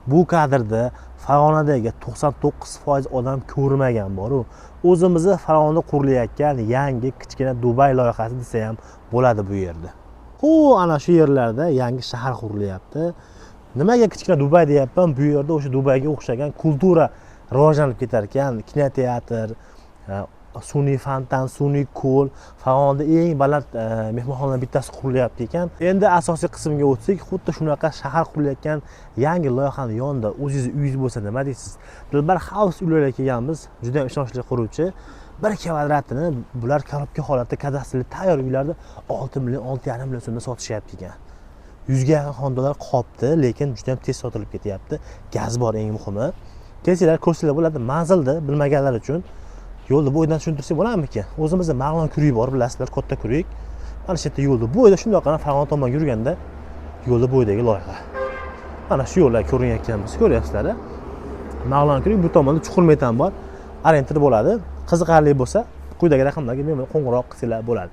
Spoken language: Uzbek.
Bu kadrda Farg'onadagi 99% odam ko'rmagan bor-u. O'zimizni Farg'onada qurilayotgan yangi kichkina Dubay loyihasi desa ham bo'ladi bu yerda. Ana shu yerlarda yangi shahar qurilyapti. Nimaga kichkina Dubay deyapman? Bu yerda o'sha Dubayga o'xshagan kultura rivojlanib ketar ekan. Kinoteatr, sun'iy fontan, sun'iy ko'l, Farg'onada eng baland mehmonxonalardan bittasi qurilyapti ekan. Endi asosiy qismga o'tsak, xuddi shunaqa shahar qurilayotgan yangi loyihani yonida o'zingiz uyingiz bo'lsa nima deysiz? Dilbar House uylarga kelganmiz. Juda ham ishonchli quruvchi. 1 kvadratini bular korobka holatda kadastrli tayyor uylarda 6 million, 6,5 million so'mda sotishyapti ekan. 100 ga yaqin xonadonlar qolibdi, lekin juda ham tez sotilib ketyapti. Gaz bor eng muhimi. Kelsanglar ko'rsanglar bo'ladi, manzilda bilmaganlar uchun. Yo'lda bo'yidan tushuntirsak bo'ladimikan? O'zimizda Mag'lon kurugi bor, bilasizlar, katta kuruk. Mana shu yerda yo'lda bo'yida shundoqqina Farg'ona tomon yurganda yo'lda bo'yidagi loyiha. Mana shu yo'llar ko'rinayotganimiz, ko'ryapsizlar. Mag'lon kuruk, bu tomonda chuqur metan bor. Arendlar bo'ladi. Qiziqarli bo'lsa, quyidagi raqamlarga men qo'ng'iroq qilsanglar bo'ladi.